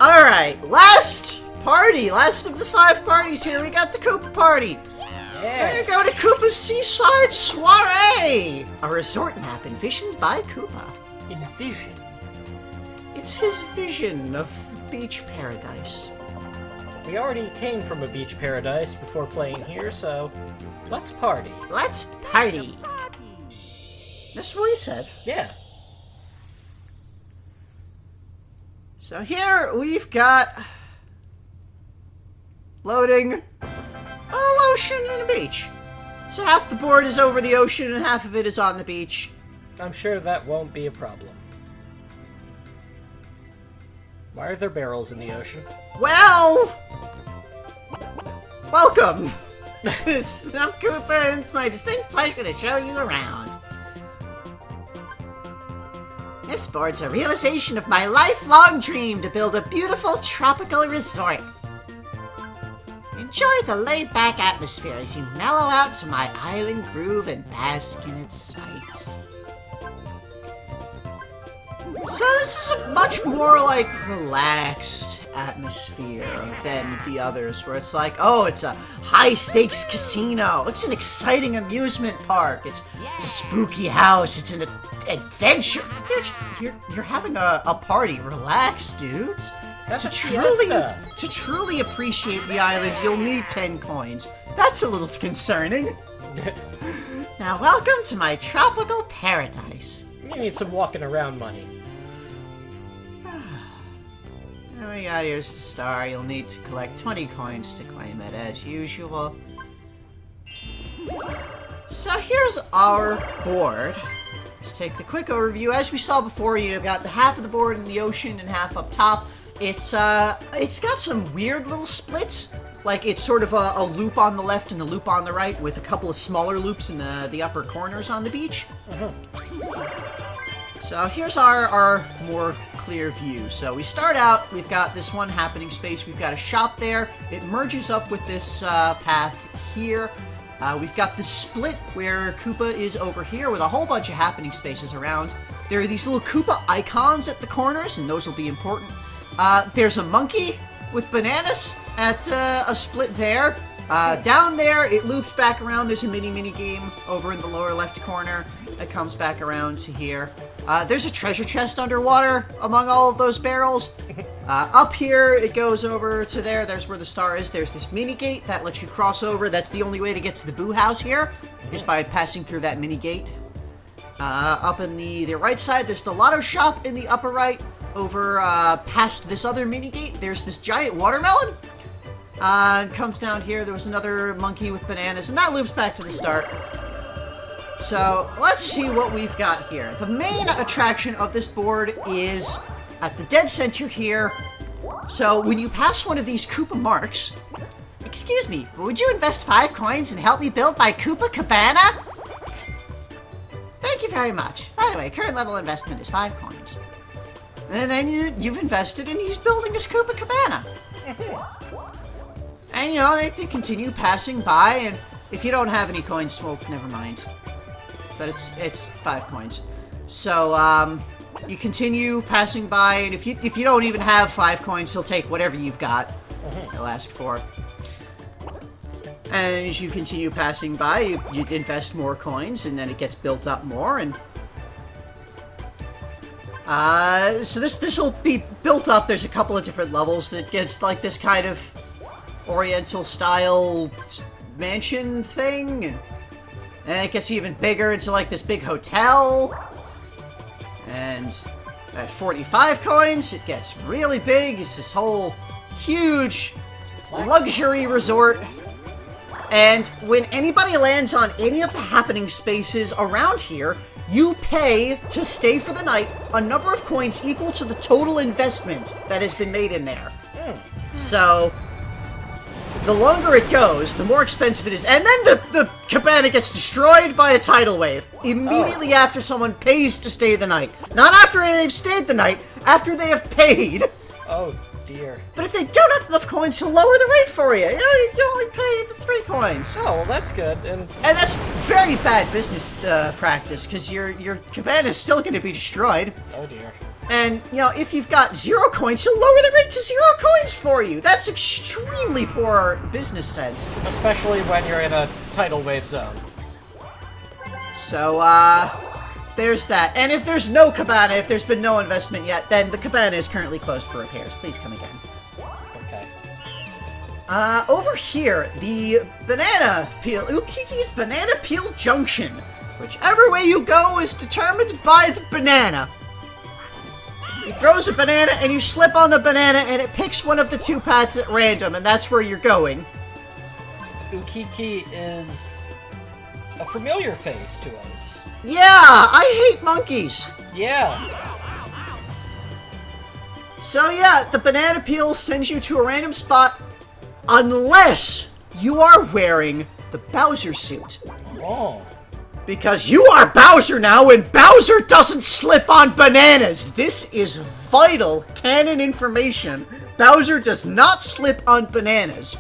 Alright, last party. Last of the 5 parties here. We got the Koopa party. Yeah. We're gonna go to Koopa's Seaside Soiree. A resort map envisioned by Koopa. Envision? It's his vision of beach paradise. We already came from a beach paradise before playing here, so let's party. Let's party. That's what he said. Yeah. So here we've got loading a ocean and a beach. So half the board is over the ocean and half of it is on the beach. I'm sure that won't be a problem. Why are there barrels in the ocean? Well, welcome. This is Koopa, and it's my distinct pleasure to show you around. This board's a realization of my lifelong dream to build a beautiful tropical resort. Enjoy the laid-back atmosphere as you mellow out to my island groove and bask in its sights. So this is a much more, like, relaxed atmosphere than the others, where it's like, oh, it's a high-stakes casino, it's an exciting amusement park, it's a spooky house, it's an adventure. You're having a party. Relax, dudes. To truly appreciate the island, you'll need 10 coins. That's a little concerning. Now, welcome to my tropical paradise. You need some walking around money. There we go, here's the star. You'll need to collect 20 coins to claim it, as usual. So here's our board. Let's take the quick overview. As we saw before, you've got the half of the board in the ocean and half up top. It's got some weird little splits. Like, it's sort of a loop on the left and a loop on the right, with a couple of smaller loops in the upper corners on the beach. So here's our more clear view. So we start out, we've got this one happening space, we've got a shop there, it merges up with this path here. We've got the split where Koopa is over here with a whole bunch of happening spaces around. There are these little Koopa icons at the corners, and those will be important. There's a monkey with bananas at a split there. Down there, it loops back around. There's a mini game over in the lower left corner that comes back around to here. There's a treasure chest underwater among all of those barrels. Up here, it goes over to there. There's where the star is. There's this mini gate that lets you cross over. That's the only way to get to the Boo House here, just by passing through that mini gate. Up in the right side, there's the Lotto Shop in the upper right. Over past this other mini gate, there's this giant watermelon. It comes down here. There was another monkey with bananas, and that loops back to the start. So let's see what we've got here. The main attraction of this board is at the dead center here. So when you pass one of these Koopa marks, excuse me, would you invest 5 coins and help me build my Koopa Kabana? Thank you very much. By the way, current level investment is 5 coins. And then you've invested and he's building his Koopa Kabana. And you know, they continue passing by, and if you don't have any coins, well, never mind. But it's 5 coins. So, you continue passing by, and if you don't even have 5 coins, he'll take whatever you've got. He'll ask for. And as you continue passing by, you invest more coins, and then it gets built up more, and so this will be built up. There's a couple of different levels that gets like this kind of Oriental style mansion thing, and it gets even bigger into like this big hotel. And at 45 coins, it gets really big. It's this whole huge luxury resort. And when anybody lands on any of the happening spaces around here, you pay to stay for the night a number of coins equal to the total investment that has been made in there. So, the longer it goes, the more expensive it is. And then the cabana gets destroyed by a tidal wave immediately after someone pays to stay the night. Not after they've stayed the night, after they have paid. Oh, dear. But if they don't have enough coins, he'll lower the rate for you. You know, you can only pay the 3 coins. Oh, well, that's good. And that's very bad business practice, because your cabana is still going to be destroyed. Oh, dear. And, you know, if you've got 0 coins, he'll lower the rate to 0 coins for you. That's extremely poor business sense. Especially when you're in a tidal wave zone. So, there's that. And if there's no cabana, if there's been no investment yet, then the cabana is currently closed for repairs. Please come again. Okay. Over here, the banana peel, Ukiki's Banana Peel Junction. Whichever way you go is determined by the banana. He throws a banana and you slip on the banana and it picks one of the 2 paths at random, and that's where you're going. Ukiki is a familiar face to us. Yeah, I hate monkeys. Yeah. So yeah, the banana peel sends you to a random spot unless you are wearing the Bowser suit. Oh. Because you are Bowser now, and Bowser doesn't slip on bananas! This is vital canon information. Bowser does not slip on bananas.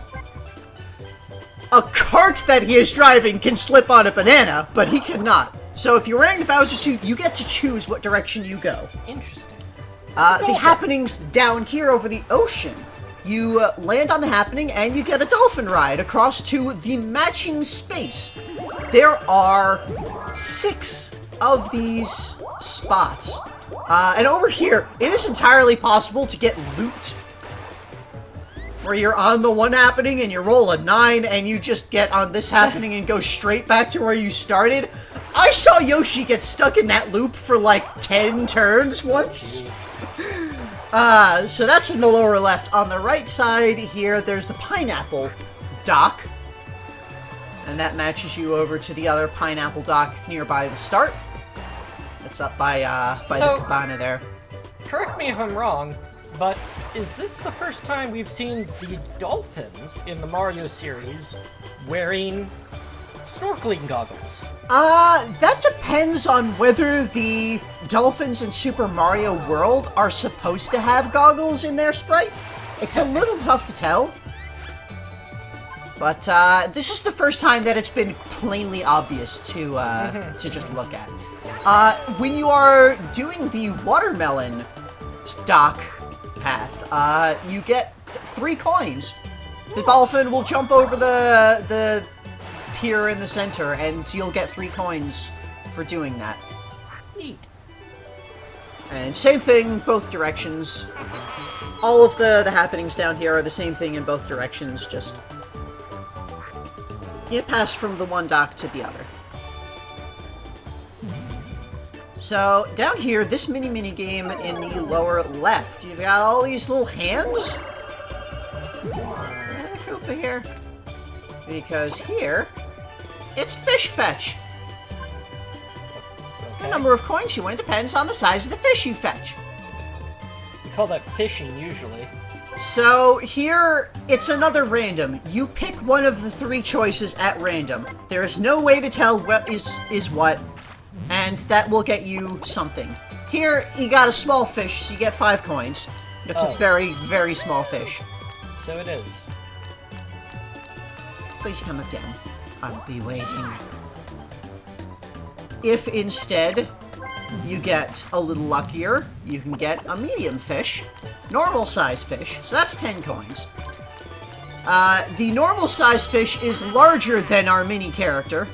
A cart that he is driving can slip on a banana, but he cannot. So if you're wearing the Bowser suit, you get to choose what direction you go. Interesting. The happening's down here over the ocean. You land on the happening and you get a dolphin ride across to the matching space. There are 6 of these spots. And over here, it is entirely possible to get looped. Where you're on the one happening and you roll a 9 and you just get on this happening and go straight back to where you started. I saw Yoshi get stuck in that loop for like 10 turns once. So that's in the lower left. On the right side here, there's the pineapple dock. And that matches you over to the other pineapple dock nearby the start. That's up by the cabana there. Correct me if I'm wrong, but is this the first time we've seen the Dolphins in the Mario series wearing snorkeling goggles? That depends on whether the Dolphins in Super Mario World are supposed to have goggles in their sprite. It's a little tough to tell. But, this is the first time that it's been plainly obvious to just look at. When you are doing the watermelon dock path, you get 3 coins. The dolphin will jump over the pier in the center, and you'll get 3 coins for doing that. Neat. And same thing, both directions. All of the happenings down here are the same thing in both directions, just you pass from the one dock to the other. So, down here, this mini game in the lower left, you've got all these little hands. Koopa here. Because here, it's fish fetch. The number of coins you win depends on the size of the fish you fetch. We call that fishing, usually. So, here, it's another random. You pick one of the 3 choices at random. There is no way to tell what is what, and that will get you something. Here, you got a small fish, so you get 5 coins. It's a very, very small fish. So it is. Please come again. I'll be waiting. If instead you get a little luckier, you can get a medium fish, normal size fish, so that's 10 coins. The normal size fish is larger than our mini character.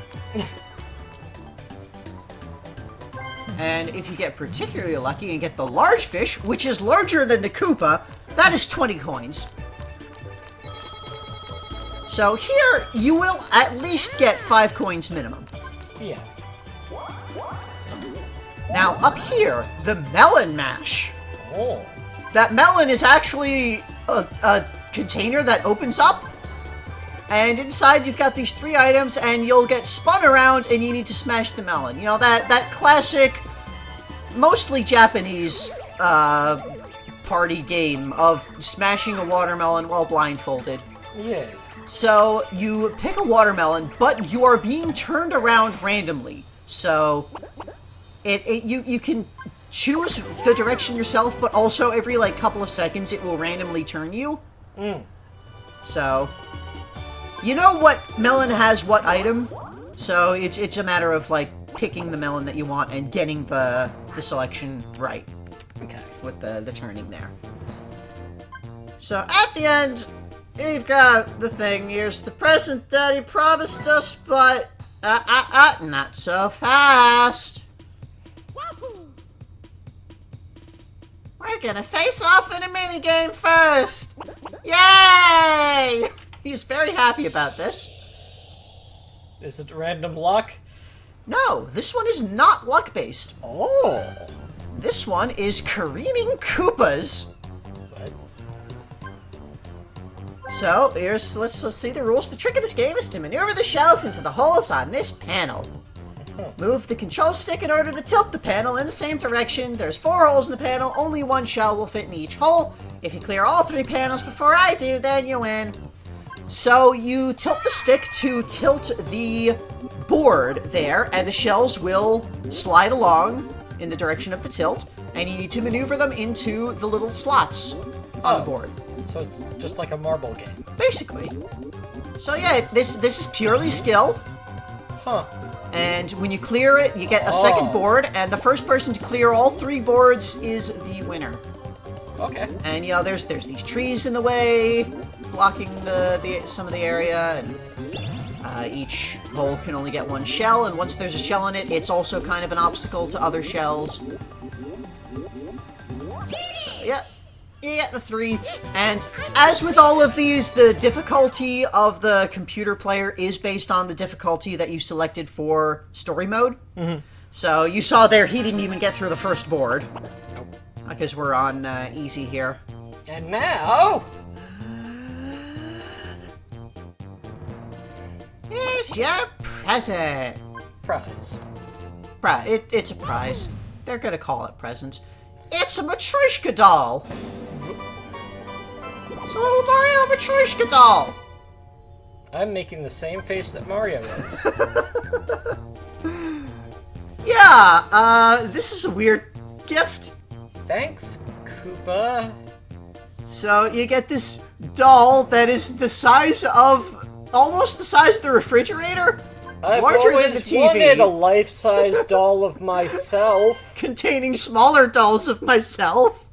And if you get particularly lucky and get the large fish, which is larger than the Koopa, that is 20 coins. So here, you will at least get 5 coins minimum. Yeah. Now, up here, the Melon Mash. Oh. That melon is actually a container that opens up. And inside you've got these 3 items, and you'll get spun around, and you need to smash the melon. You know, that classic, mostly Japanese, party game of smashing a watermelon while blindfolded. Yeah. So, you pick a watermelon, but you are being turned around randomly. So, you can choose the direction yourself, but also every, like, couple of seconds it will randomly turn you. So, you know what melon has what item, so it's a matter of, like, picking the melon that you want and getting the selection right. Okay. with the turning there. So at the end, you've got the thing. Here's the present that he promised us, but not so fast. We're gonna face off in a minigame first! Yay! He's very happy about this. Is it random luck? No, this one is not luck-based. Oh. This one is Kareening Koopas. What? So, let's see the rules. The trick of this game is to maneuver the shells into the holes on this panel. Move the control stick in order to tilt the panel in the same direction. There's 4 holes in the panel. Only 1 shell will fit in each hole. If you clear all 3 panels before I do, then you win. So you tilt the stick to tilt the board there, and the shells will slide along in the direction of the tilt, and you need to maneuver them into the little slots on the board. So it's just like a marble game. Basically. So yeah, this is purely skill. Huh. And when you clear it, you get a second board, and the first person to clear all 3 boards is the winner. Okay. And there's these trees in the way, blocking some of the area, and each hole can only get 1 shell, and once there's a shell in it, it's also kind of an obstacle to other shells. So yeah. You get the 3, and as with all of these, the difficulty of the computer player is based on the difficulty that you selected for story mode. Mm-hmm. So you saw there, he didn't even get through the first board. Nope. Because we're on easy here. And now... here's your present. Prize. It's a prize. They're gonna call it presents. It's a Matryoshka doll! It's a little Mario Matryoshka doll! I'm making the same face that Mario is. Yeah, this is a weird gift. Thanks, Koopa. So you get this doll that is the size of... almost the size of the refrigerator? I've larger always than the TV. wanted a life-size doll of myself. Containing smaller dolls of myself.